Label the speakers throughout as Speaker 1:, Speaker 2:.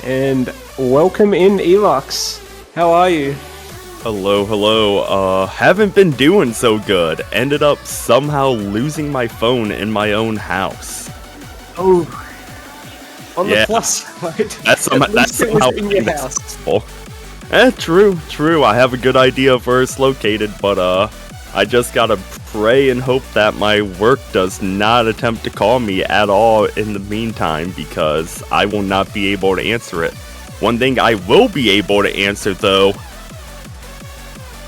Speaker 1: And welcome in, Elux. How are you?
Speaker 2: Hello. Haven't been doing so good. Ended up somehow losing my phone in my own house.
Speaker 1: Oh, on the
Speaker 2: Yeah,
Speaker 1: plus side,
Speaker 2: that's
Speaker 1: at least it was
Speaker 2: somehow
Speaker 1: in your house.
Speaker 2: successful. True. I have a good idea of where it's located, but I just gotta pray and hope that my work does not attempt to call me at all in the meantime, because I will not be able to answer it. One thing I will be able to answer, though,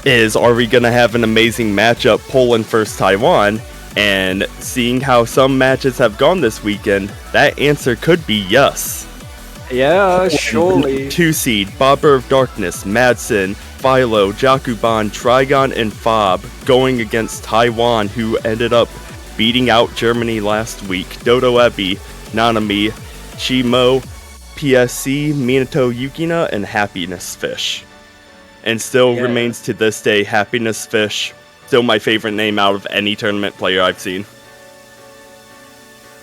Speaker 2: is, are we gonna have an amazing matchup, Poland versus Taiwan? And seeing how some matches have gone this weekend, that answer could be yes.
Speaker 1: Yeah, surely.
Speaker 2: 2 seed, Bobber of Darkness, Madsen, Philo, Jakuban, Trigon, and Fob going against Taiwan, who ended up beating out Germany last week. Dodo Ebi, Nanami, Chimo, PSC, Minato Yukina, and Happiness Fish. And still remains to this day, Happiness Fish, still my favorite name out of any tournament player I've seen.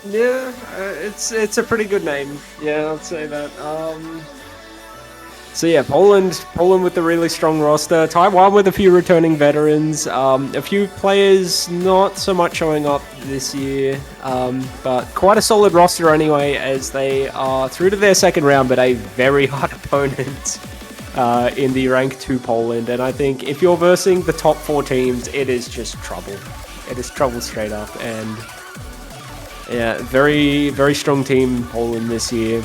Speaker 1: Yeah, it's a pretty good name. Yeah, I'd say that. So yeah, Poland with a really strong roster. Taiwan with a few returning veterans. A few players not so much showing up this year, but quite a solid roster anyway, as they are through to their second round, but a very hard opponent in the rank 2 Poland. And I think if you're versing the top 4 teams, it is just trouble. It is trouble straight up. And yeah, very, very strong team, Poland, this year.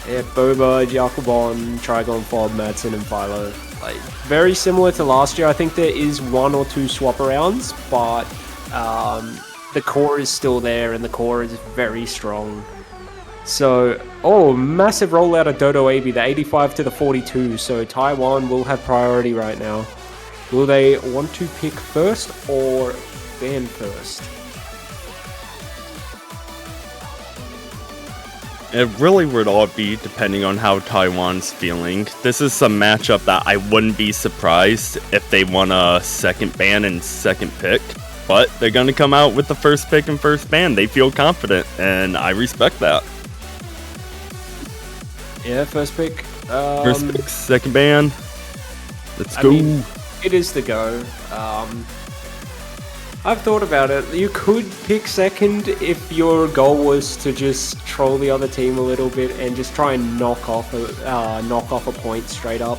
Speaker 1: Yeah, Boba, Jakubon, Trigon, Fob, Madsen, and Philo. Like, very similar to last year. I think there is 1 or 2 swap arounds, but the core is still there, and the core is very strong. So, massive rollout of Dodo AB, the 85 to the 42. So Taiwan will have priority right now. Will they want to pick first or ban first?
Speaker 2: It really would all be depending on how Taiwan's feeling. This is some matchup that I wouldn't be surprised if they won a second ban and second pick. But they're going to come out with the first pick and first ban. They feel confident, and I respect that.
Speaker 1: Yeah, first pick.
Speaker 2: First pick, second ban. Let's go.
Speaker 1: I mean, it is the go. I've thought about it. You could pick second if your goal was to just troll the other team a little bit and just try and knock off a point straight up.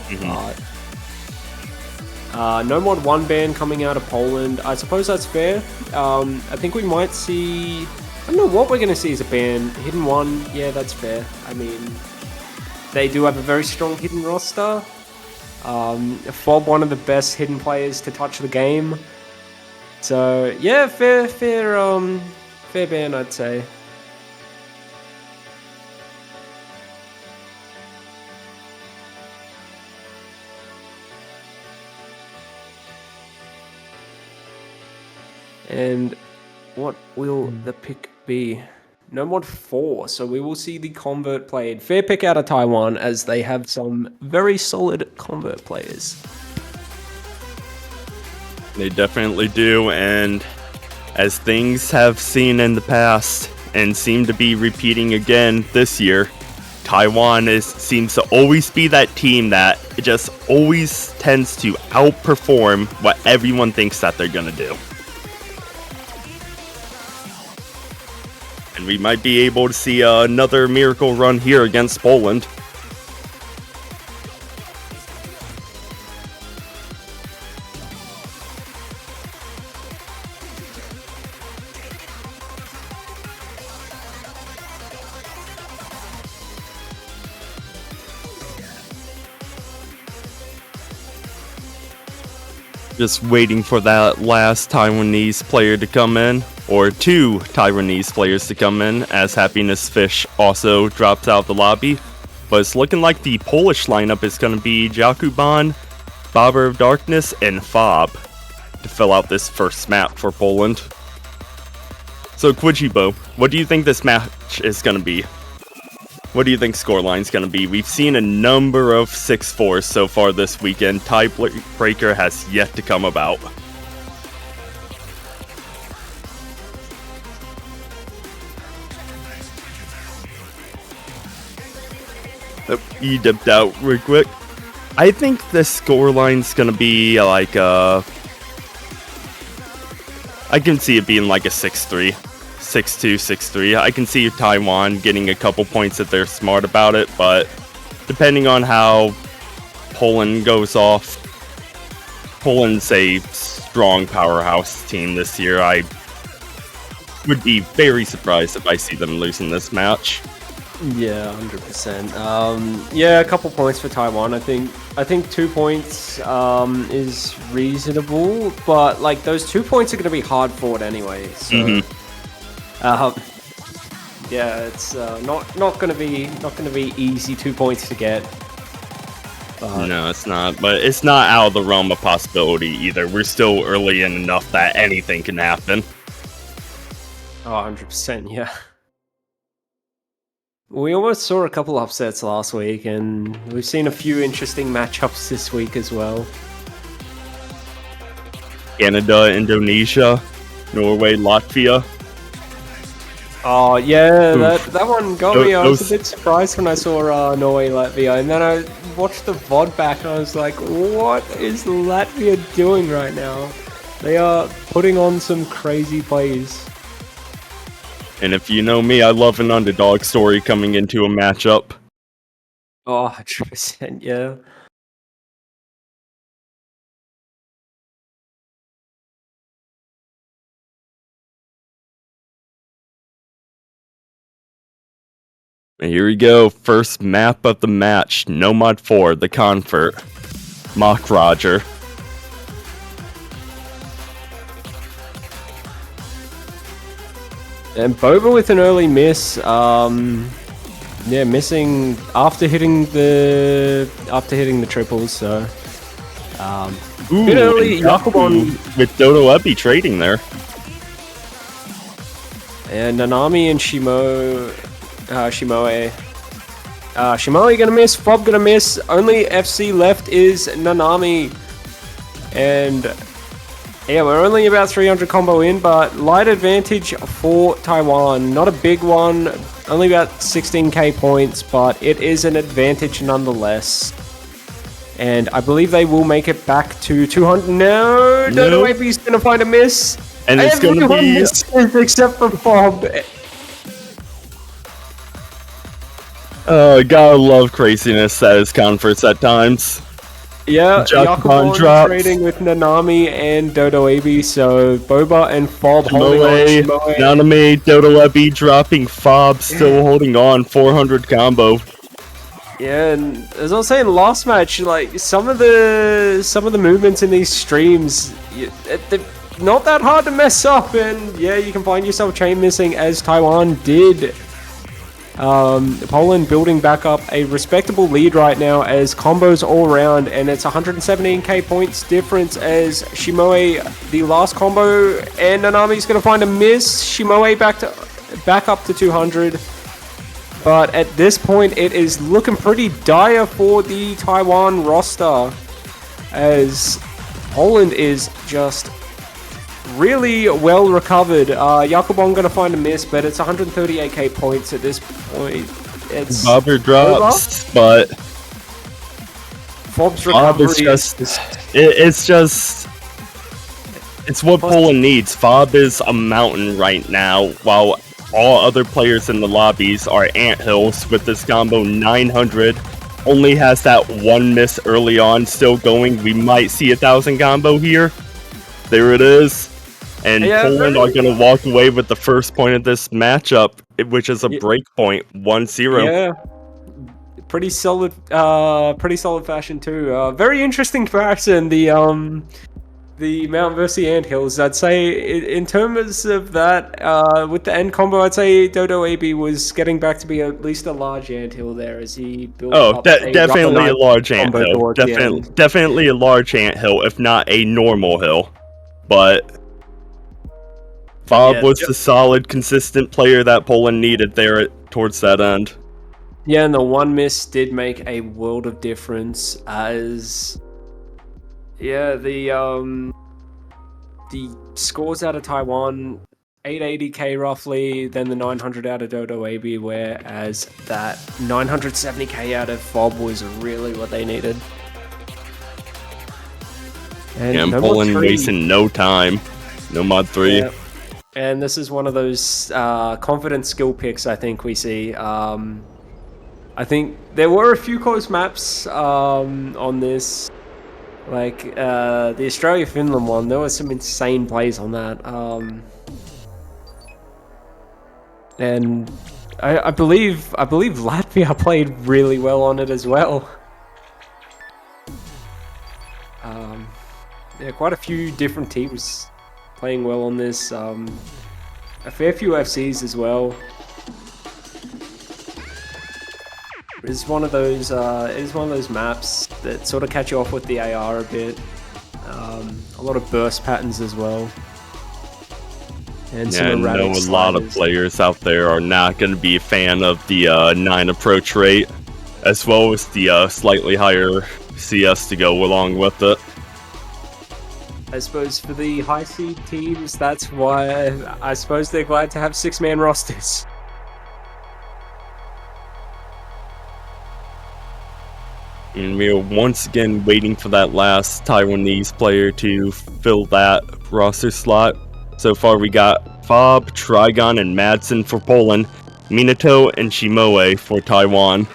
Speaker 1: No mod 1 ban coming out of Poland. I suppose that's fair. I think we might see... I don't know what we're going to see as a ban. Hidden 1, yeah, that's fair. I mean, they do have a very strong hidden roster. Fob, one of the best hidden players to touch the game. So yeah, fair ban, I'd say. And what will the pick be? No mod 4, so we will see the convert played. Fair pick out of Taiwan, as they have some very solid convert players.
Speaker 2: They definitely do, and as things have seen in the past and seem to be repeating again this year, Taiwan seems to always be that team that just always tends to outperform what everyone thinks that they're gonna do. And we might be able to see another miracle run here against Poland. Just waiting for that last Taiwanese player to come in, or 2 Taiwanese players to come in, as Happiness Fish also drops out the lobby. But it's looking like the Polish lineup is going to be Jakuban, Bobber of Darkness, and Fob to fill out this first map for Poland. So Quijibo, what do you think this match is going to be? What do you think scoreline's going to be? We've seen a number of 6-4s so far this weekend. Tiebreaker has yet to come about. He dipped out real quick. I think the scoreline's gonna be like I can see it being like a 6-3, 6-2, 6-3. I can see Taiwan getting a couple points if they're smart about it, but depending on how Poland goes off, Poland's a strong powerhouse team this year. I would be very surprised if I see them losing this match.
Speaker 1: Yeah, 100%. Yeah, a couple points for Taiwan. I think 2 points is reasonable, but like those 2 points are going to be hard fought anyway. So, yeah, it's not going to be easy 2 points to get.
Speaker 2: No, it's not. But it's not out of the realm of possibility either. We're still early in enough that anything can happen.
Speaker 1: Oh, 100%, yeah. We almost saw a couple upsets last week, and we've seen a few interesting matchups this week as well.
Speaker 2: Canada, Indonesia, Norway, Latvia.
Speaker 1: Oh, yeah,
Speaker 2: Oof.
Speaker 1: that one got me. I was a bit surprised when I saw Norway, Latvia, and then I watched the VOD back, and I was like, what is Latvia doing right now? They are putting on some crazy plays.
Speaker 2: And if you know me, I love an underdog story coming into a matchup.
Speaker 1: Oh, 100%, yeah.
Speaker 2: And here we go. First map of the match. No Mod 4, the Convert. Mock Roger.
Speaker 1: And Boba with an early miss. Yeah, missing after hitting the triples. So,
Speaker 2: Ooh,
Speaker 1: bit early. Yakubon
Speaker 2: with Dodo Ebi trading there.
Speaker 1: And Nanami and Shimoe. Shimoe gonna miss. Fob gonna miss. Only FC left is Nanami. And yeah, we're only about 300 combo in, but light advantage for Taiwan. Not a big one, only about 16k points, but it is an advantage nonetheless. And I believe they will make it back to 200. No, Dodo Abe's gonna find a miss.
Speaker 2: And it's gonna be
Speaker 1: misses except for Fob.
Speaker 2: Gotta love craziness at his converts at times.
Speaker 1: Yeah,
Speaker 2: Yakubon
Speaker 1: drops. Trading with Nanami and Dodo Ebi, so Boba and Fob holding on. Shimoe.
Speaker 2: Nanami, Dodo Ebi dropping Fob, still holding on, 400 combo.
Speaker 1: Yeah, and as I was saying last match, like some of the movements in these streams, they're not that hard to mess up, and yeah, you can find yourself chain missing as Taiwan did. Poland building back up a respectable lead right now as combos all around, and it's 117k points difference as Shimoe the last combo, and Nanami's gonna find a miss. Shimoe back up to 200, but at this point it is looking pretty dire for the Taiwan roster as Poland is just really well recovered. Yakubon gonna find a miss, but it's 138k points at this point. It's
Speaker 2: Bobber drops, but
Speaker 1: Fob's recovery
Speaker 2: it's what Poland needs. Fob is a mountain right now, while all other players in the lobbies are anthills with this combo 900. Only has that one miss early on, still going. We might see 1,000 combo here. There it is. And yeah, Poland are going to walk away with the first point of this matchup, which is a break point, 1-0.
Speaker 1: Yeah, pretty solid fashion too. Very interesting comparison. The Mount versus Anthills. I'd say in terms of that, with the end combo, I'd say Dodo Ebi was getting back to be at least a large anthill there as he built up
Speaker 2: definitely a large anthill. Definitely a large anthill, if not a normal hill. But Fob was the solid, consistent player that Poland needed there towards that end.
Speaker 1: Yeah, and the one miss did make a world of difference as, yeah, the scores out of Taiwan 880k roughly, then the 900 out of Dodo AB, whereas that 970k out of Fob was really what they needed.
Speaker 2: And
Speaker 1: no
Speaker 2: Poland wasting no time. No mod 3.
Speaker 1: Yeah. And this is one of those confident skill picks I think we see. I think there were a few close maps on this. Like the Australia-Finland one, there were some insane plays on that. And I believe Latvia played really well on it as well. Yeah, quite a few different teams playing well on this. A fair few FCs as well. It's one of those. It is one of those maps that sort of catch you off with the AR a bit. A lot of burst patterns as well. And
Speaker 2: yeah, I know a lot of players out there are not going to be a fan of the 9 approach rate, as well as the slightly higher CS to go along with it.
Speaker 1: I suppose for the high seed teams, that's why I suppose they're glad to have 6-man rosters.
Speaker 2: And we are once again waiting for that last Taiwanese player to fill that roster slot. So far we got Fob, Trigon, and Madsen for Poland, Minato and Shimoe for Taiwan.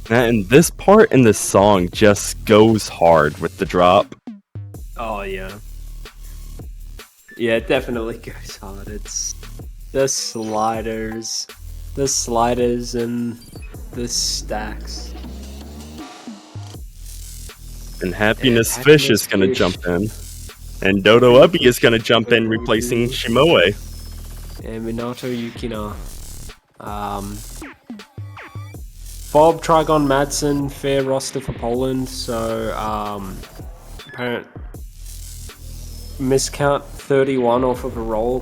Speaker 2: And this part in the song just goes hard with the drop.
Speaker 1: Oh yeah. Yeah, it definitely goes hard. It's the sliders and the stacks.
Speaker 2: And Happiness Fish is going to jump in. And Dodo Ubby is going to jump in, replacing Shimoe.
Speaker 1: And Minato Yukina. Bob, Trigon, Madsen, fair roster for Poland. So, apparent miscount 31 off of a roll.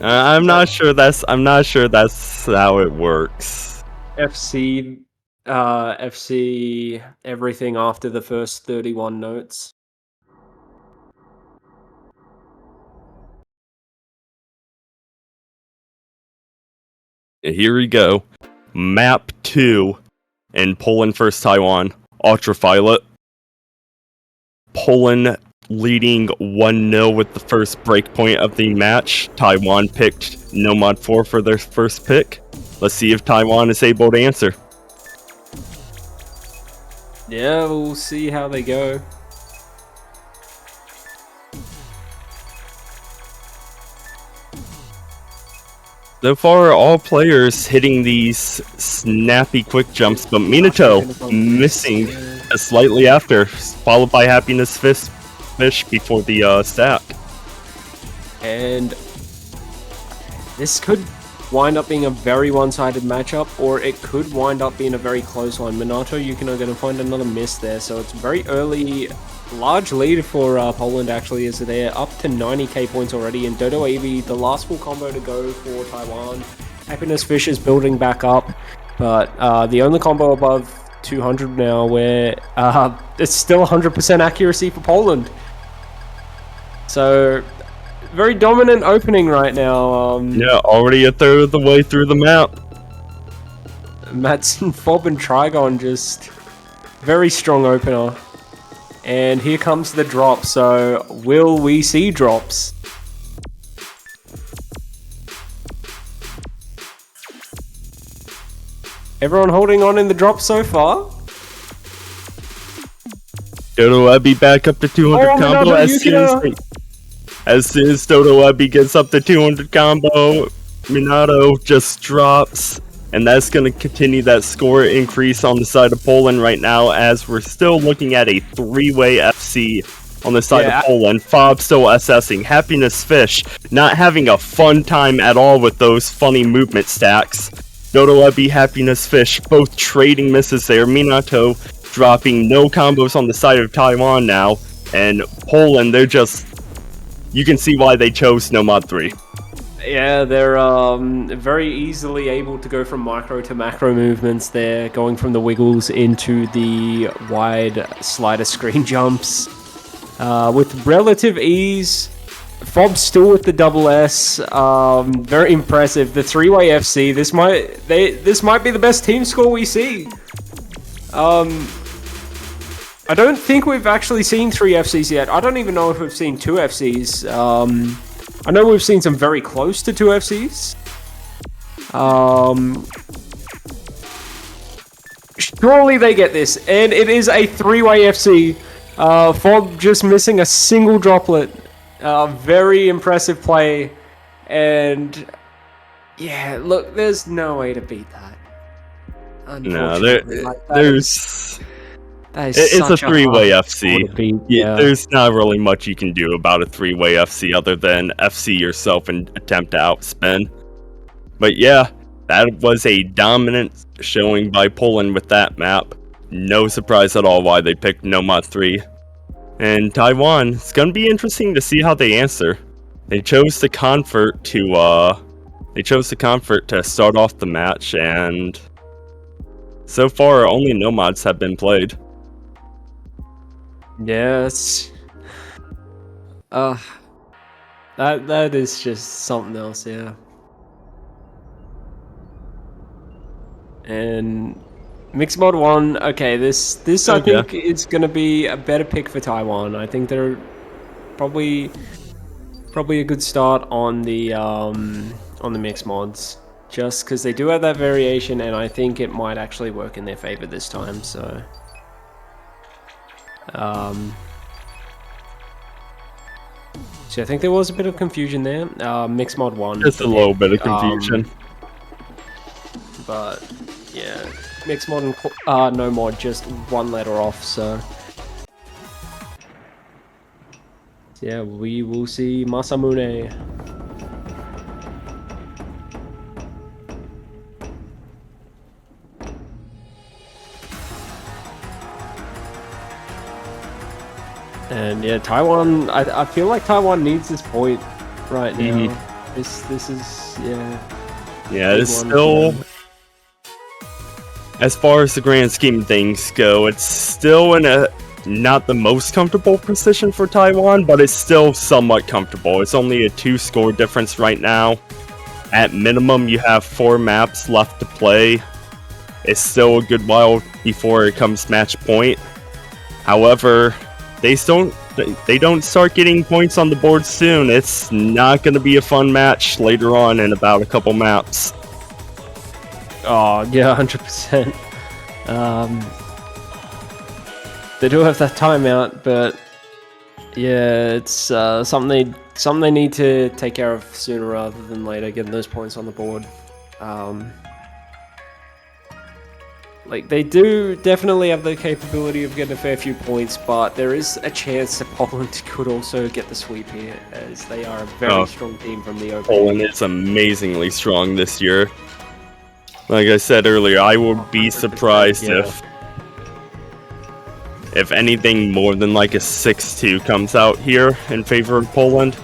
Speaker 2: I'm not sure that's how it works.
Speaker 1: FC everything after the first 31 notes.
Speaker 2: Here we go. Map 2 in Poland vs Taiwan. Ultraviolet. Poland leading 1-0 with the first breakpoint of the match. Taiwan picked no mod 4 for their first pick. Let's see if Taiwan is able to answer.
Speaker 1: Yeah, we'll see how they go.
Speaker 2: So far, all players hitting these snappy quick jumps, but Minato missing slightly after, followed by Happiness Fish before the stack.
Speaker 1: And this could wind up being a very one-sided matchup, or it could wind up being a very close one. Minato Yukina going to find another miss there, so it's very early. Large lead for Poland actually, as they're up to 90k points already, and Dodo AB, the last full combo to go for Taiwan. Happiness Fish is building back up, but the only combo above 200 now, where it's still 100% accuracy for Poland. So, very dominant opening right now.
Speaker 2: Yeah, already a third of the way through the map.
Speaker 1: Madsen, Fob, and Trigon just very strong opener. And here comes the drop, so will we see drops? Everyone holding on in the drop so far?
Speaker 2: Dodo Ubby back up to 200 combo as soon as Dodo Ubby gets up to 200 combo, Minato just drops. And that's going to continue that score increase on the side of Poland right now, as we're still looking at a 3-way FC on the side of Poland. Fob still assessing. Happiness Fish not having a fun time at all with those funny movement stacks. Dodo Ubby, Happiness Fish both trading misses there. Minato dropping no combos on the side of Taiwan now. And Poland, they're just... You can see why they chose no mod 3.
Speaker 1: Yeah, they're very easily able to go from micro to macro movements there, going from the wiggles into the wide slider screen jumps. With relative ease, Fob still with the double S. Very impressive. The three-way FC. This might be the best team score we see. I don't think we've actually seen 3 FCs yet. I don't even know if we've seen 2 FCs. I know we've seen some very close to 2 FCs. Surely they get this, and it is a 3-way FC. Fob just missing a single droplet. Very impressive play, and yeah, look, there's no way to beat that.
Speaker 2: No,
Speaker 1: It's
Speaker 2: a 3-way FC.
Speaker 1: Yeah.
Speaker 2: There's not really much you can do about a 3-way FC other than FC yourself and attempt to outspin. But yeah, that was a dominant showing by Poland with that map. No surprise at all why they picked Nomad 3. And Taiwan, it's gonna be interesting to see how they answer. They chose to convert to start off the match, and so far only Nomads have been played.
Speaker 1: Yes. That is just something else, yeah. And Mixed Mod 1, okay, this I think is gonna be a better pick for Taiwan. I think they're probably a good start on the mixed mods, just because they do have that variation, and I think it might actually work in their favor this time. So, so I think there was a bit of confusion there. Mixed mod 1,
Speaker 2: just a little bit of confusion,
Speaker 1: but yeah, mixed mod and no mod, just 1 letter off. So yeah, we will see Masamune. And yeah, Taiwan, I feel like Taiwan needs this point right now. This is, yeah.
Speaker 2: Yeah, it's still, as far as the grand scheme of things go, it's still in a not the most comfortable position for Taiwan, but it's still somewhat comfortable. It's only a 2-score difference right now. At minimum, you have 4 maps left to play. It's still a good while before it comes match point. However, they don't start getting points on the board soon. It's not going to be a fun match later on in about a couple maps.
Speaker 1: Oh yeah, 100%. They do have that timeout, but yeah, it's something they need to take care of sooner rather than later, getting those points on the board. Like, they do definitely have the capability of getting a fair few points, but there is a chance that Poland could also get the sweep here, as they are a very strong team from the open.
Speaker 2: Poland is amazingly strong this year. Like I said earlier, I would be surprised if anything more than like a 6-2 comes out here in favor of Poland.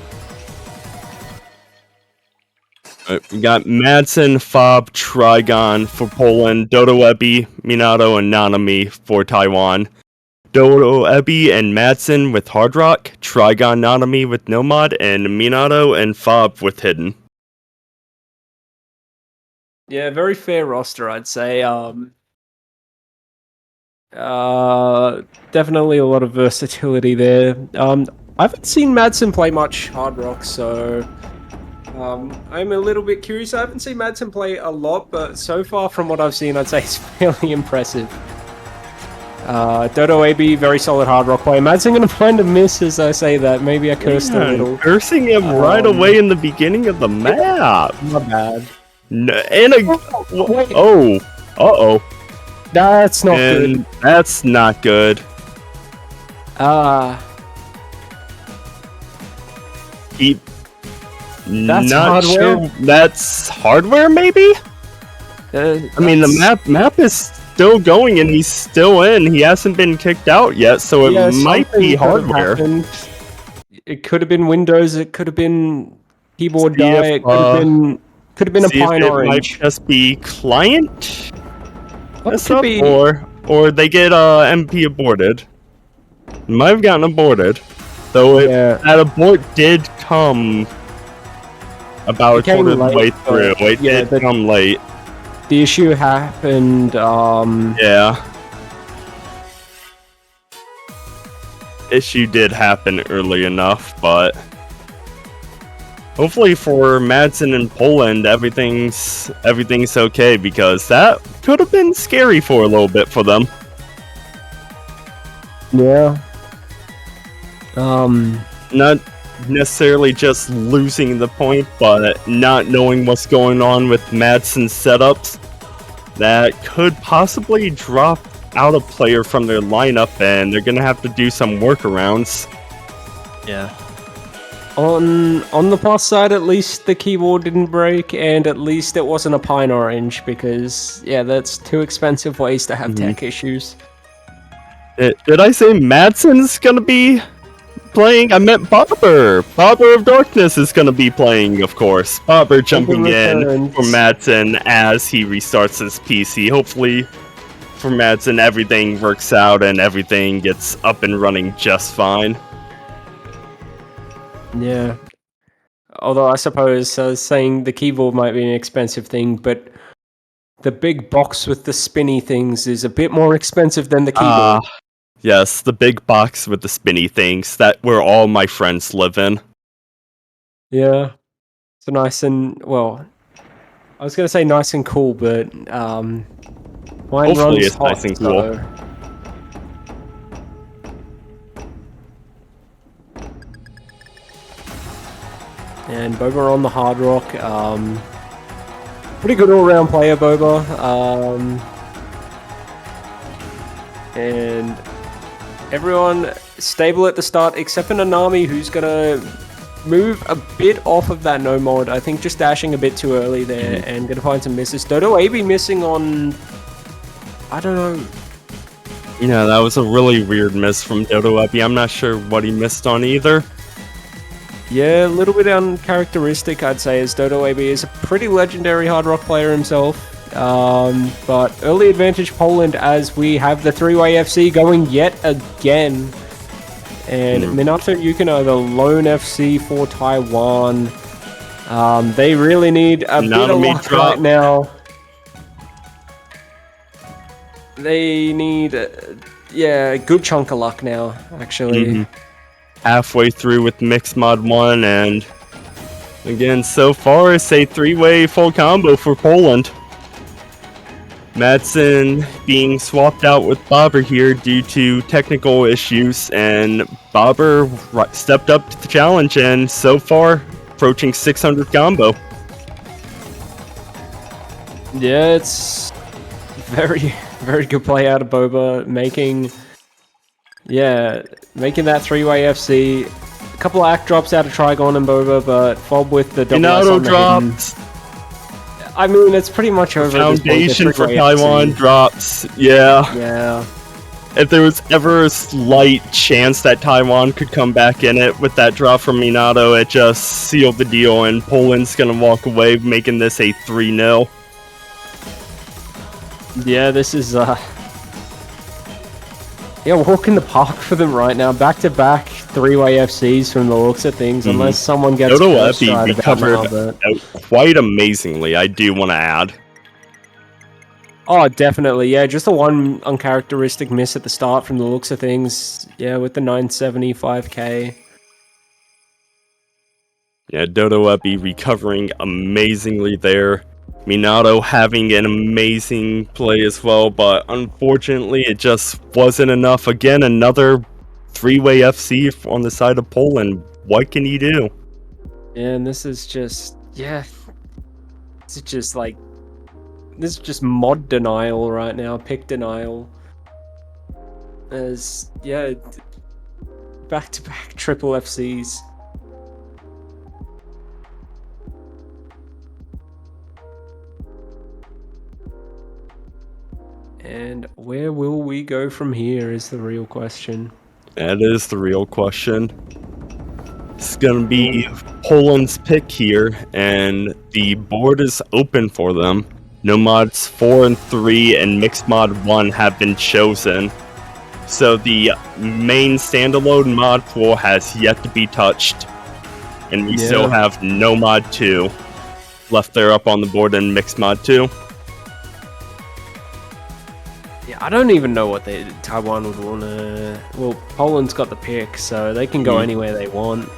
Speaker 2: We got Madsen, Fob, Trigon for Poland, Dodo Ebi, Minato, and Nanami for Taiwan. Dodo Ebi and Madsen with Hard Rock, Trigon Nanami with Nomad, and Minato and Fob with Hidden.
Speaker 1: Yeah, very fair roster, I'd say. Definitely a lot of versatility there. I haven't seen Madsen play much Hard Rock, so I'm a little bit curious. I haven't seen Madsen play a lot, but so far from what I've seen, I'd say it's fairly impressive. Dodo AB, very solid Hard Rock player. Madsen gonna find a miss as I say that. Maybe I cursed a little.
Speaker 2: Cursing him right away in the beginning of the map.
Speaker 1: Not bad.
Speaker 2: No, and uh-oh.
Speaker 1: That's not good.
Speaker 2: That's not good.
Speaker 1: That's
Speaker 2: not
Speaker 1: hardware?
Speaker 2: sure. That's hardware, maybe? I mean, the map is still going and he's still in. He hasn't been kicked out yet, so it might be hardware.
Speaker 1: It could have been Windows. It could have been keyboard
Speaker 2: See if,
Speaker 1: die. It could have been a
Speaker 2: see if
Speaker 1: pine
Speaker 2: it might
Speaker 1: orange.
Speaker 2: just be client
Speaker 1: Well, it
Speaker 2: mess
Speaker 1: could
Speaker 2: up,
Speaker 1: be.
Speaker 2: or they get MP aborted. Might have gotten aborted, though
Speaker 1: Yeah.
Speaker 2: that abort did come about a
Speaker 1: It came
Speaker 2: quarter of the
Speaker 1: late,
Speaker 2: way
Speaker 1: but
Speaker 2: through. It
Speaker 1: yeah,
Speaker 2: did come late.
Speaker 1: The issue happened.
Speaker 2: Yeah. Issue did happen early enough, but hopefully for Madsen and Poland, everything's okay, because that could have been scary for a little bit for them.
Speaker 1: Yeah.
Speaker 2: Not necessarily just losing the point, but not knowing what's going on with Madsen's setups. That could possibly drop out a player from their lineup, and they're gonna have to do some workarounds.
Speaker 3: Yeah.
Speaker 1: On the plus side, at least the keyboard didn't break, and at least it wasn't a pine orange, because yeah, that's two expensive ways to have tech issues.
Speaker 2: Did I say Madsen's gonna be playing? I meant Barber. Barber of Darkness is gonna be playing, of course. Barber jumping in for Madsen as he restarts his PC. Hopefully for Madsen everything works out and everything gets up and running just fine.
Speaker 1: Yeah. Although I suppose saying the keyboard might be an expensive thing, but the big box with the spinny things is a bit more expensive than the keyboard.
Speaker 2: Yes, the big box with the spinny things that where all my friends live in.
Speaker 1: Yeah. It's nice and, well, I was going to say nice and cool, but mine
Speaker 2: Hopefully
Speaker 1: runs
Speaker 2: it's
Speaker 1: hot,
Speaker 2: nice and cool.
Speaker 1: so. And Boba on the hard rock. Pretty good all-round player, Boba. And everyone stable at the start, except for Nanami, who's gonna move a bit off of that no mod. I think just dashing a bit too early there, and gonna find some misses. Dodo AB missing on, I don't know.
Speaker 2: Yeah, that was a really weird miss from Dodo Epi. I'm not sure what he missed on either.
Speaker 1: Yeah, a little bit uncharacteristic, I'd say, as Dodo AB is a pretty legendary hard rock player himself. But early advantage Poland as we have the three-way FC going yet again. And Minato Yukino, the lone FC for Taiwan. They really need a bit of luck right now. They need, a good chunk of luck now, actually.
Speaker 2: Halfway through with Mixed Mod 1, and again, so far it's a three-way full combo for Poland. Madsen being swapped out with Bobber here due to technical issues, and Bobber stepped up to the challenge, and so far approaching 600 combo.
Speaker 1: Yeah, it's very, very good play out of Boba, making that three-way FC. A couple of act drops out of Trigon and Boba, but Fob with the double S on the
Speaker 2: drops.
Speaker 1: I mean, it's pretty much over.
Speaker 2: Foundation for Taiwan drops. Yeah.
Speaker 1: Yeah.
Speaker 2: If there was ever a slight chance that Taiwan could come back in it with that drop from Minato, it just sealed the deal, and Poland's gonna walk away, making this a 3-0.
Speaker 1: Yeah, this is walk in the park for them right now. Back-to-back three-way FCs from the looks of things, unless someone gets
Speaker 2: Dodo Epi recovered quite amazingly, I do want to add.
Speaker 1: Oh, definitely, yeah. Just the one uncharacteristic miss at the start from the looks of things. Yeah, with the 975k.
Speaker 2: Yeah, Dodo Epi recovering amazingly there. Minato having an amazing play as well, but unfortunately it just wasn't enough. Again, another three-way FC on the side of Poland. What can you do?
Speaker 1: Yeah, and this is just, this is just mod denial right now, pick denial. As, back-to-back triple FCs. And where will we go from here is the real question.
Speaker 2: That is the real question. It's gonna be Poland's pick here, and the board is open for them. No mods 4 and 3 and mixed mod 1 have been chosen. So the main standalone mod pool has yet to be touched. And we still have no mod 2 left there up on the board in mixed mod 2.
Speaker 1: Yeah, I don't even know what Taiwan would want to... Well, Poland's got the pick, so they can go anywhere they want.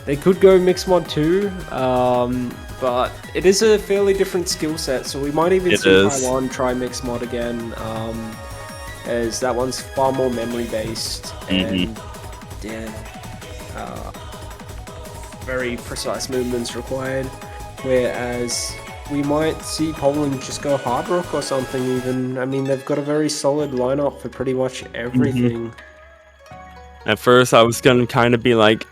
Speaker 1: They could go mixed mod 2, but it is a fairly different skill set, so we might even see Taiwan try mixed mod again, as that one's far more memory based and very precise movements required, whereas we might see Poland just go hard rock or something even. I mean, they've got a very solid lineup for pretty much everything.
Speaker 2: At first, I was gonna kind of be like,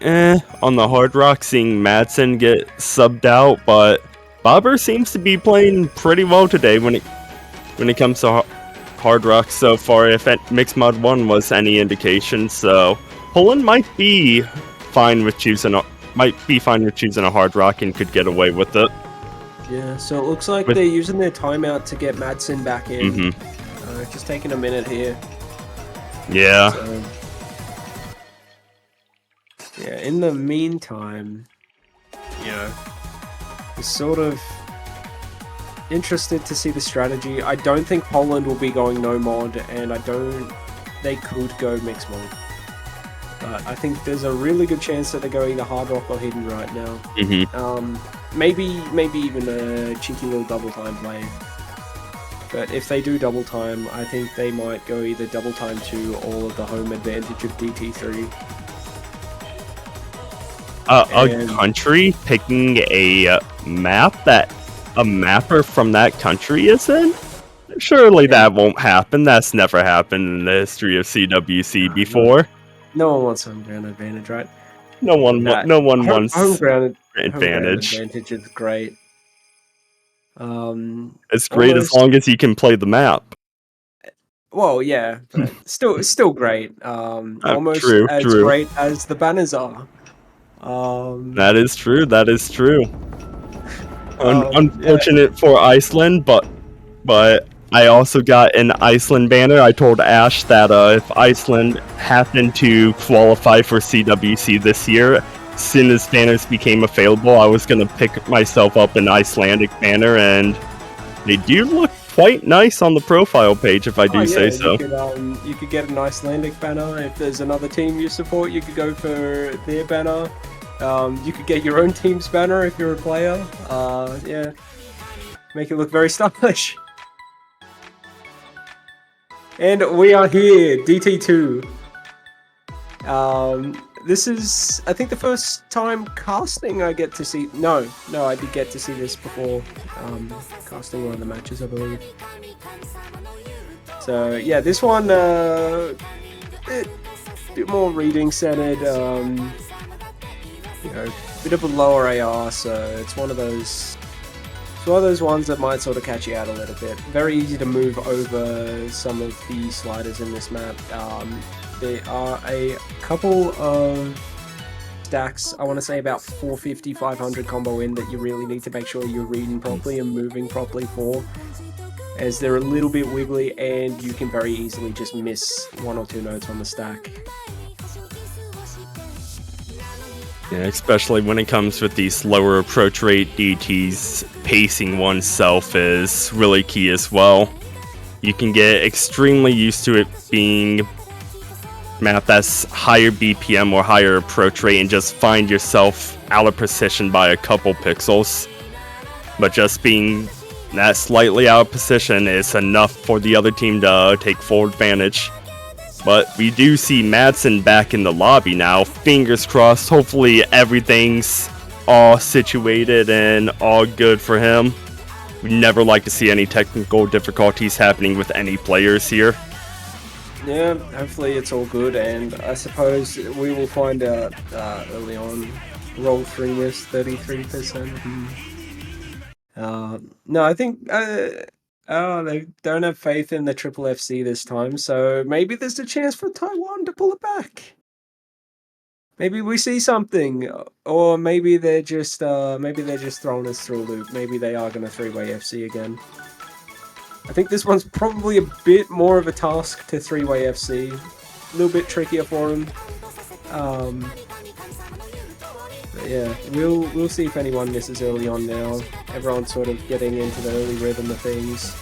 Speaker 2: on the hard rock, seeing Madsen get subbed out, but Bobber seems to be playing pretty well today when it comes to hard rock so far. If mixed mod 1 was any indication, so Poland might be fine with choosing a hard rock and could get away with it.
Speaker 1: Yeah, so it looks like they're using their timeout to get Madsen back in. Just taking a minute here.
Speaker 2: Yeah.
Speaker 1: So, yeah, in the meantime, it's sort of interested to see the strategy. I don't think Poland will be going no mod, and they could go mixed mod. But I think there's a really good chance that they're going either hard rock or hidden right now. Maybe even a cheeky little double time play. But if they do double time, I think they might go either double time 2 or the home advantage of DT3.
Speaker 2: A country picking a map that a mapper from that country is in? Surely that won't happen. That's never happened in the history of CWC before.
Speaker 1: No one wants home ground advantage, right?
Speaker 2: No one wants
Speaker 1: home ground
Speaker 2: advantage.
Speaker 1: Home ground advantage is great.
Speaker 2: It's great as long as you can play the map.
Speaker 1: Well, yeah, but still great. Almost as great as the banners are.
Speaker 2: That is true. That is true. Unfortunate for Iceland, but I also got an Iceland banner. I told Ash that if Iceland happened to qualify for CWC this year, as soon as banners became available, I was gonna pick myself up an Icelandic banner, and they do look quite nice on the profile page, if I do say so.
Speaker 1: You could get an Icelandic banner. If there's another team you support, you could go for their banner. You could get your own team's banner if you're a player. Yeah, make it look very stylish. And we are here, DT2. This is, I think, the first time casting I get to see. No, I did get to see this before. Casting one of the matches, I believe. So yeah, this one a bit more reading centered. Bit of a lower AR, so it's one of those ones that might sort of catch you out a little bit. Very easy to move over some of the sliders in this map. There are a couple of stacks, I want to say about 450, 500 combo in, that you really need to make sure you're reading properly and moving properly for, as they're a little bit wiggly and you can very easily just miss 1 or 2 notes on the stack.
Speaker 2: Yeah, especially when it comes with these lower approach rate DTs, pacing oneself is really key as well. You can get extremely used to it being map that's higher BPM or higher approach rate and just find yourself out of position by a couple pixels. But just being that slightly out of position is enough for the other team to take full advantage. But we do see Madsen back in the lobby now. Fingers crossed. Hopefully everything's all situated and all good for him. We never like to see any technical difficulties happening with any players here.
Speaker 1: Yeah, hopefully it's all good, and I suppose we will find out early on. Roll 3 miss, 33%. No, I think they don't have faith in the Triple FC this time, so maybe there's a chance for Taiwan to pull it back. Maybe we see something, or maybe they're just throwing us through a loop. Maybe they are gonna 3-way FC again. I think this one's probably a bit more of a task to 3-way FC. A little bit trickier for him. But yeah, we'll see if anyone misses early on now. Everyone's sort of getting into the early rhythm of things.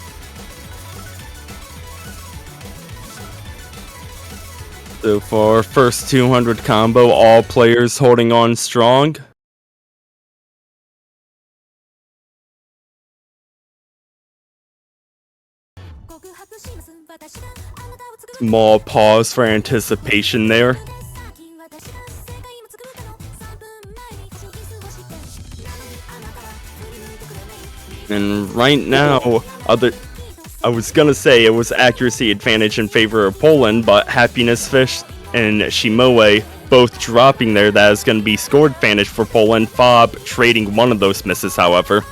Speaker 2: So for our first 200 combo, all players holding on strong. Small pause for anticipation there. And right now, I was gonna say it was accuracy advantage in favor of Poland, but Happiness Fish and Shimoe both dropping there. That is gonna be score advantage for Poland. Fob trading one of those misses, however.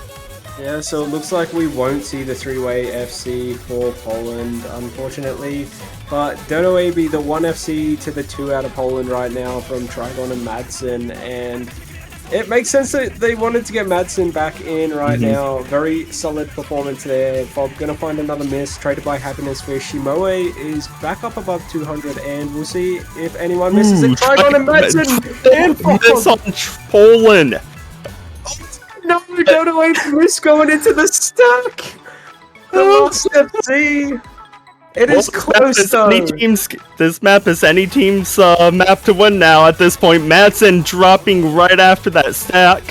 Speaker 1: Yeah, so it looks like we won't see the 3-way FC for Poland, unfortunately. But Dodo AB, the 1 FC to the 2 out of Poland right now from Trigon and Madsen, and it makes sense that they wanted to get Madsen back in right now. Very solid performance there. Bob gonna find another miss, traded by Happiness Fish. Shimoe is back up above 200, and we'll see if anyone misses it. Trigon and Madsen! And
Speaker 2: miss on Poland!
Speaker 1: No, Dodo AB miss going into the stack! The last FC! It is close though.
Speaker 2: This map is any team's map to win now at this point. Madsen dropping right after that stack.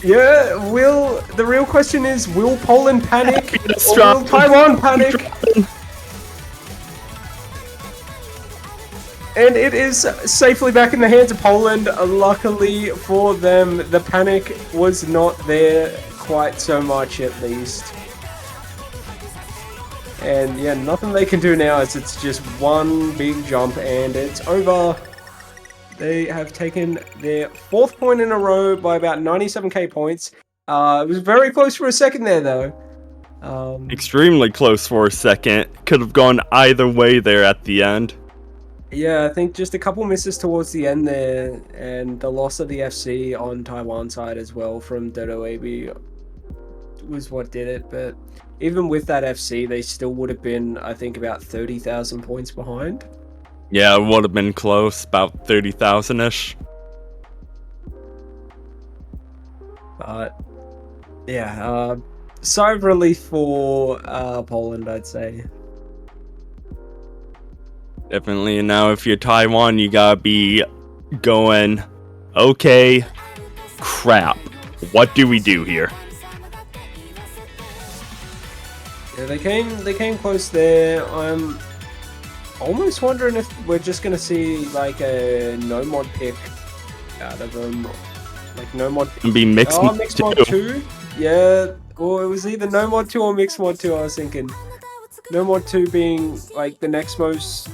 Speaker 1: Yeah, the real question is, will Poland panic or will Taiwan panic? And it is safely back in the hands of Poland. Luckily for them, the panic was not there quite so much at least. And yeah, nothing they can do now as it's just one big jump and it's over. They have taken their 4th point in a row by about 97k points. It was very close for a second there though.
Speaker 2: Extremely close for a second. Could have gone either way there at the end.
Speaker 1: Yeah, I think just a couple misses towards the end there, and the loss of the FC on Taiwan side as well from Dodo AB was what did it, but even with that FC, they still would have been, I think, about 30,000 points behind.
Speaker 2: Yeah, it would have been close, about 30,000-ish.
Speaker 1: But, yeah, sigh of relief for Poland, I'd say.
Speaker 2: Definitely. Now, if you're Taiwan, you gotta be going, okay, crap. What do we do here?
Speaker 1: Yeah, they came close there. I'm almost wondering if we're just gonna see like a no mod pick out of them, like no mod.
Speaker 2: Be mixed.
Speaker 1: Oh, mixed mod 2. Yeah, or it was either no mod 2 or mixed mod 2. I was thinking no mod 2 being like the next most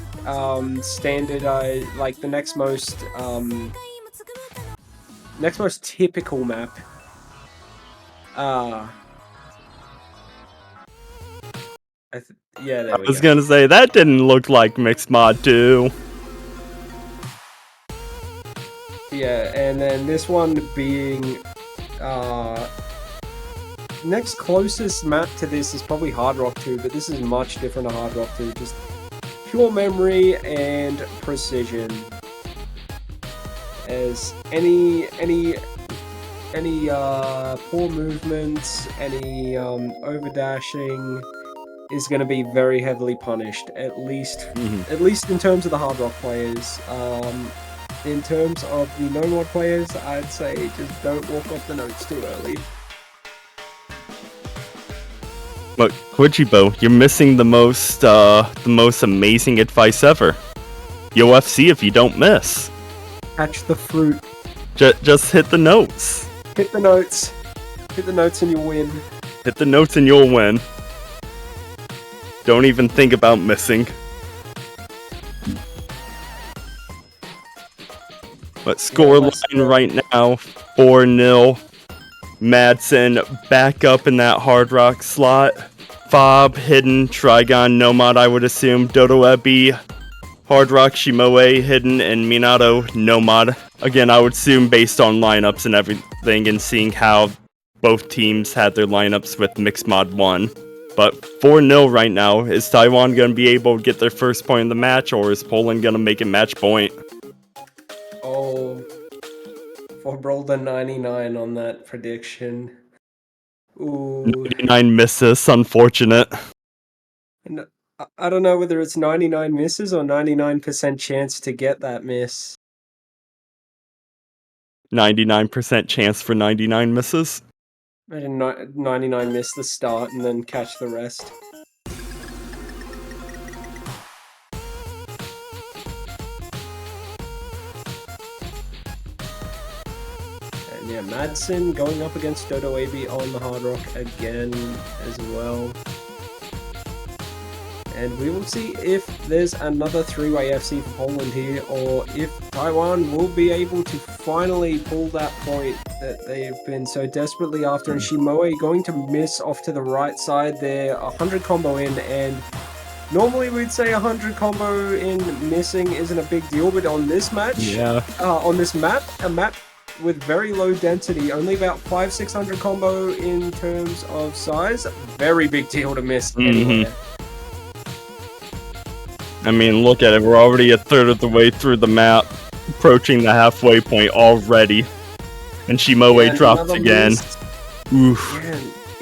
Speaker 1: standard. Like the next most typical map. Yeah, there we go.
Speaker 2: I was gonna say, that didn't look like Mixed Mod 2.
Speaker 1: Yeah, and then this one being next closest map to this is probably Hard Rock 2, but this is much different to Hard Rock 2. Just pure memory and precision. As any poor movements, any overdashing is going to be very heavily punished, at least in terms of the Hard Rock players. In terms of the no mod players, I'd say just don't walk off the notes too early.
Speaker 2: Look, Quijibo, you're missing the most amazing advice ever. You'll FC if you don't miss.
Speaker 1: Catch the fruit.
Speaker 2: Just hit the notes.
Speaker 1: Hit the notes. Hit the notes and you'll win.
Speaker 2: Hit the notes and you'll win. Don't even think about missing. But scoreline right now, 4-0. Madsen back up in that Hard Rock slot. Fob, Hidden, Trigon, Nomad, I would assume. Dodo Ebby Hard Rock, Shimoe, Hidden, and Minato, no mod. Again, I would assume based on lineups and everything and seeing how both teams had their lineups with Mixed Mod 1. But 4-0 right now. Is Taiwan going to be able to get their first point in the match, or is Poland going to make it match point?
Speaker 1: Oh, for rolled a 99 on that prediction. Ooh.
Speaker 2: 99 misses, unfortunate.
Speaker 1: And I don't know whether it's 99 misses or 99% chance to get that miss.
Speaker 2: 99% chance for 99 misses.
Speaker 1: Imagine 99 miss the start and then catch the rest. And yeah, Madsen going up against Dodo AB on the Hard Rock again as well. And we will see if there's another 3-way FC for Poland here, or if Taiwan will be able to finally pull that point that they've been so desperately after. And Shimoe going to miss off to the right side there, 100 combo in, and normally we'd say 100 combo in missing isn't a big deal, but on this match, on this map, a map with very low density, only about 500-600 combo in terms of size, very big deal to miss anywhere.
Speaker 2: I mean, look at it. We're already a third of the way through the map, approaching the halfway point already. And Shimoe drops again. Oof.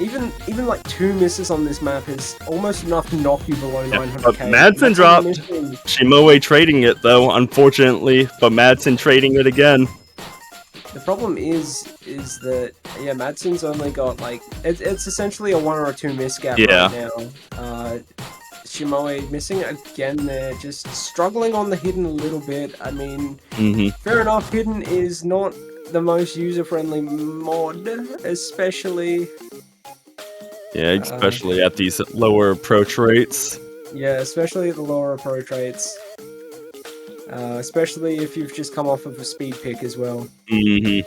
Speaker 1: Yeah, even like 2 misses on this map is almost enough to knock you below 900k.
Speaker 2: But Madsen dropped. Shimoe trading it though, unfortunately. But Madsen trading it again.
Speaker 1: The problem is that Madsen's only got like it's essentially a 1 or a 2 miss gap right now. Shimoe missing again there, just struggling on the Hidden a little bit. I mean, fair enough, Hidden is not the most user-friendly mod, especially...
Speaker 2: Yeah, especially at these lower approach rates.
Speaker 1: Yeah, especially at the lower approach rates. Especially if you've just come off of a speed pick as well. And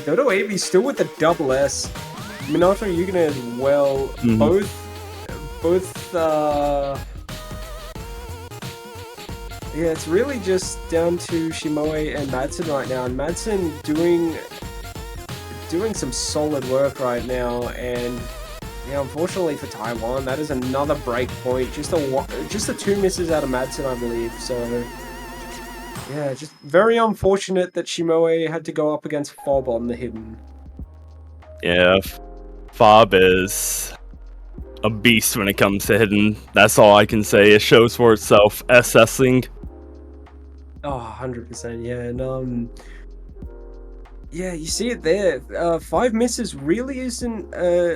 Speaker 1: Dodo AB still with the double S. Minato Yugana as well. Both, yeah, it's really just down to Shimoe and Madsen right now. And Madsen doing some solid work right now. And yeah, unfortunately for Taiwan, that is another break point. Just the 2 misses out of Madsen, I believe. So yeah, just very unfortunate that Shimoe had to go up against Fob on the Hidden.
Speaker 2: Yeah. Fob is a beast when it comes to Hidden. That's all I can say. It shows for itself. SSing.
Speaker 1: Oh, 100%, yeah. And, yeah, you see it there. 5 misses really isn't,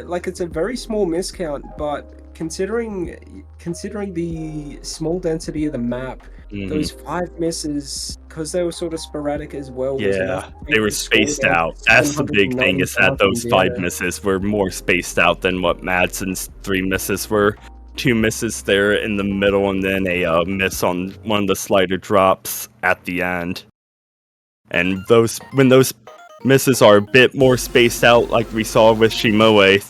Speaker 1: like, it's a very small miss count, but considering the small density of the map, those 5 misses, because they were sort of sporadic as well.
Speaker 2: Yeah, they were spaced out. That's the big thing, is that those 5 misses were more spaced out than what Madsen's 3 misses were. 2 misses there in the middle, and then a miss on one of the slider drops at the end. And when those misses are a bit more spaced out, like we saw with Shimoe,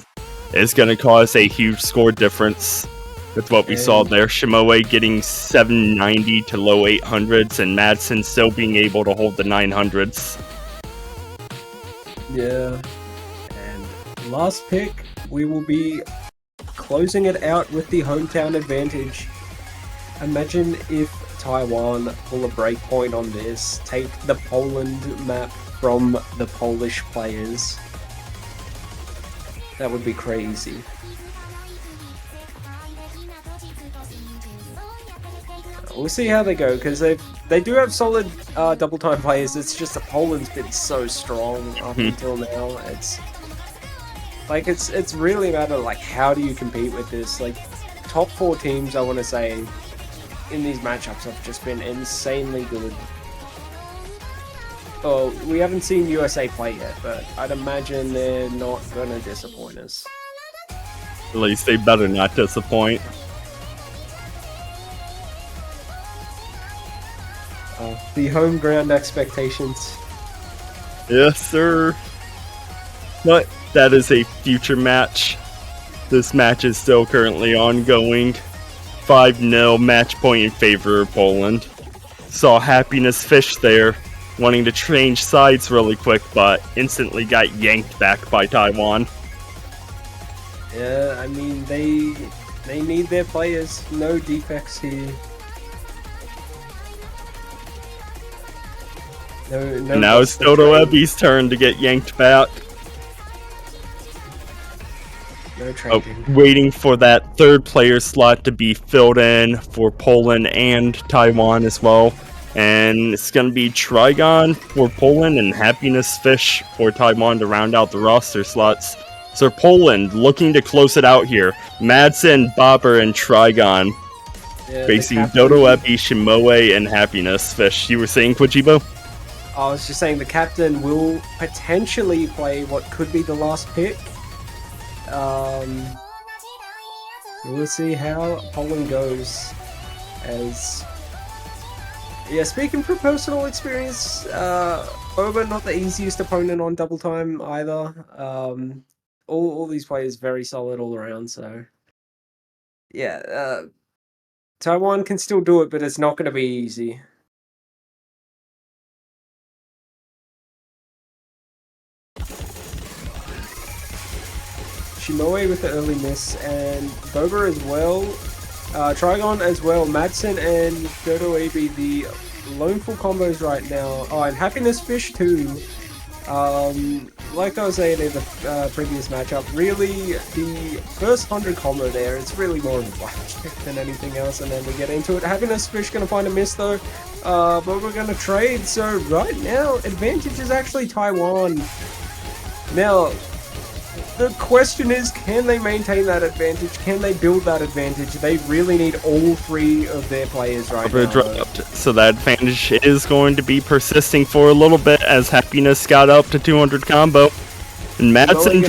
Speaker 2: it's going to cause a huge score difference. With what we saw there, Shimoe getting 790 to low 800s, and Madsen still being able to hold the 900s.
Speaker 1: Yeah. And last pick, we will be closing it out with the hometown advantage. Imagine if Taiwan pull a breakpoint on this, take the Poland map from the Polish players. That would be crazy. We'll see how they go, because they do have solid double time players. It's just that Poland's been so strong up until now. It's really a matter of like, how do you compete with this? Like, top 4 teams, I want to say, in these matchups have just been insanely good. Oh, we haven't seen USA play yet, but I'd imagine they're not gonna disappoint us.
Speaker 2: At least they better not disappoint.
Speaker 1: The home ground expectations.
Speaker 2: Yes, sir. But that is a future match. This match is still currently ongoing. 5-0 match point in favor of Poland. Saw Happiness Fish there, wanting to change sides really quick, but instantly got yanked back by Taiwan.
Speaker 1: Yeah, I mean, they need their players. No defects here. No
Speaker 2: Now it's Dodo Ebi's turn to get yanked back.
Speaker 1: No trading.
Speaker 2: Waiting for that third player slot to be filled in for Poland and Taiwan as well. And it's going to be Trigon for Poland and Happiness Fish for Taiwan to round out the roster slots. So Poland looking to close it out here. Madsen, Bobber, and Trigon facing Dodo Ebi, Shimoe, and Happiness Fish. You were saying, Quijibo?
Speaker 1: I was just saying the captain will potentially play what could be the last pick. We'll see how Poland goes. As yeah, speaking from personal experience, Boba not the easiest opponent on double time either. All these players very solid all around. So yeah, Taiwan can still do it, but it's not going to be easy. Shimoe with the early miss, and Boba as well. Trigon as well. Madsen and Dodo Ebi, the lone full combos right now. Oh, and Happiness Fish too. Like I was saying in the previous matchup, really the first 100 combo there, it's really more of a blackjack than anything else, and then we get into it. Happiness Fish gonna find a miss though, but we're gonna trade. So right now, advantage is actually Taiwan. Now, the question is, can they maintain that advantage? Can they build that advantage? They really need all three of their players right now.
Speaker 2: Dropped. So that advantage is going to be persisting for a little bit as Happiness got up to 200 combo. And Madsen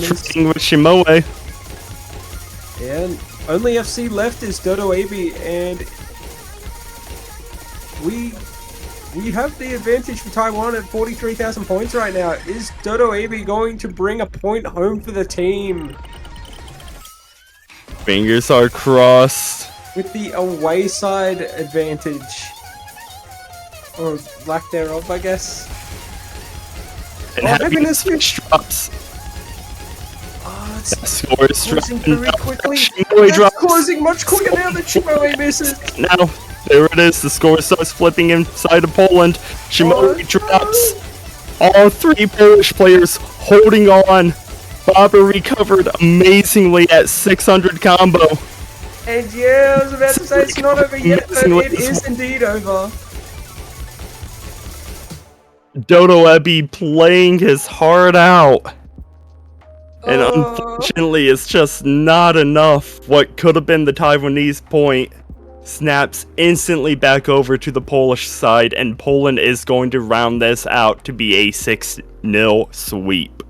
Speaker 2: trading with Shimoe.
Speaker 1: And only FC left is Dodo Ebi, and we have the advantage for Taiwan at 43,000 points right now. Is Dodo Ebi going to bring a point home for the team?
Speaker 2: Fingers are crossed.
Speaker 1: With the away side advantage. Or lack thereof, I guess.
Speaker 2: And Happiness Fish drops.
Speaker 1: Oh, it's
Speaker 2: score is
Speaker 1: closing very quickly.
Speaker 2: Shimoe drops.
Speaker 1: Closing much quicker now that Shimoe misses.
Speaker 2: Now, there it is. The score starts flipping inside of Poland. Shimoe drops. All three Polish players holding on. Bobber recovered amazingly at 600 combo.
Speaker 1: And yeah, I was about to say it's not over yet, but it is indeed over.
Speaker 2: Dodo Ebi playing his heart out. And unfortunately, it's just not enough. What could have been the Taiwanese point snaps instantly back over to the Polish side, and Poland is going to round this out to be a 6-0 sweep.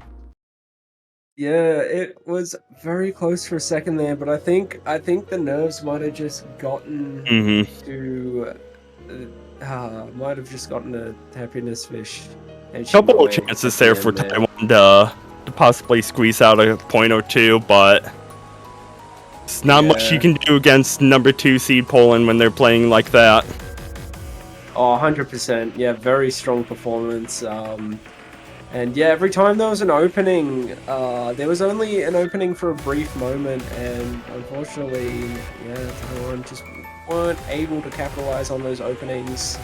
Speaker 1: Yeah, it was very close for a second there, but I think the nerves might have just gotten to Happiness Fish. And
Speaker 2: couple of chances there for Taiwan to possibly squeeze out a point or two, but it's not much you can do against number 2 seed Poland when they're playing like that.
Speaker 1: Oh, 100%. Yeah, very strong performance. And yeah, every time there was an opening, there was only an opening for a brief moment, and unfortunately, yeah, Taiwan just weren't able to capitalize on those openings.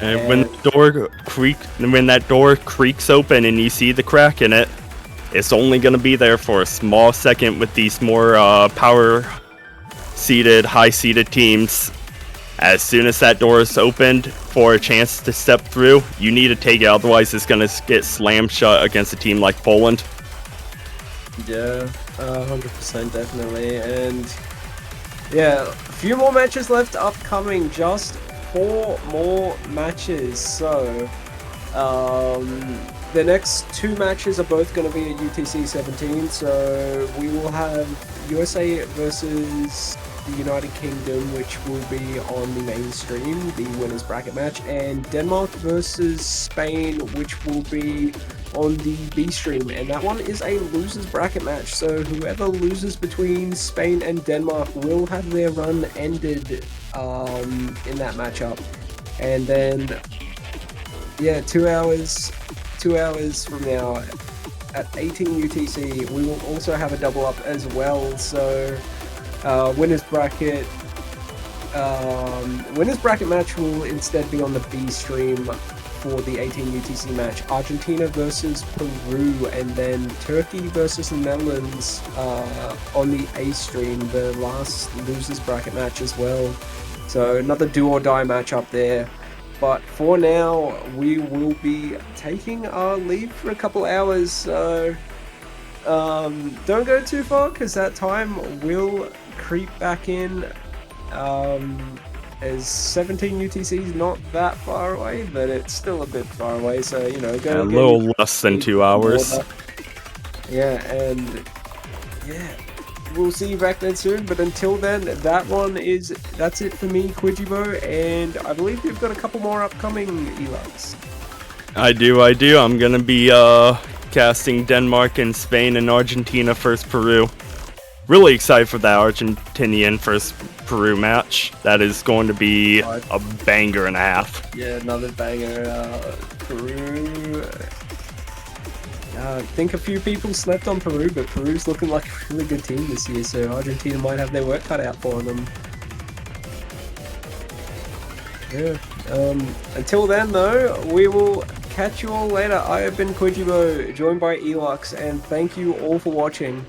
Speaker 2: And when that door creaks open and you see the crack in it, it's only going to be there for a small second with these more power-seeded, high-seeded teams. As soon as that door is opened for a chance to step through, you need to take it, otherwise it's going to get slammed shut against a team like Poland.
Speaker 1: Yeah, 100% definitely. And yeah, a few more matches left upcoming, just 4 more matches. So the next 2 matches are both going to be at UTC 17, so we will have USA versus the United Kingdom, which will be on the main stream, the winners bracket match, and Denmark versus Spain, which will be on the B stream, and that one is a losers bracket match, so whoever loses between Spain and Denmark will have their run ended in that matchup. And then, yeah, 2 hours from now, at 18 UTC, we will also have a double up as well. So winners bracket match will instead be on the B stream for the 18 UTC match. Argentina versus Peru, and then Turkey versus Netherlands on the A stream, the last losers bracket match as well. So another do or die match up there. But for now, we will be taking our leave for a couple hours, so don't go too far, because that time will creep back in, as 17 UTC is not that far away, but it's still a bit far away, so, you know, go
Speaker 2: a little less than 2 hours.
Speaker 1: Yeah, and yeah. We'll see you back then soon, but until then, that's it for me, Quijibo, and I believe we've got a couple more upcoming Elux.
Speaker 2: I do. I'm gonna be casting Denmark and Spain and Argentina versus Peru. Really excited for that Argentinian versus Peru match. That is going to be a banger and a half.
Speaker 1: Yeah, another banger. Peru. I think a few people slept on Peru, but Peru's looking like a really good team this year, so Argentina might have their work cut out for them. Yeah. Until then, though, we will catch you all later. I have been Quijibo, joined by Elux, and thank you all for watching.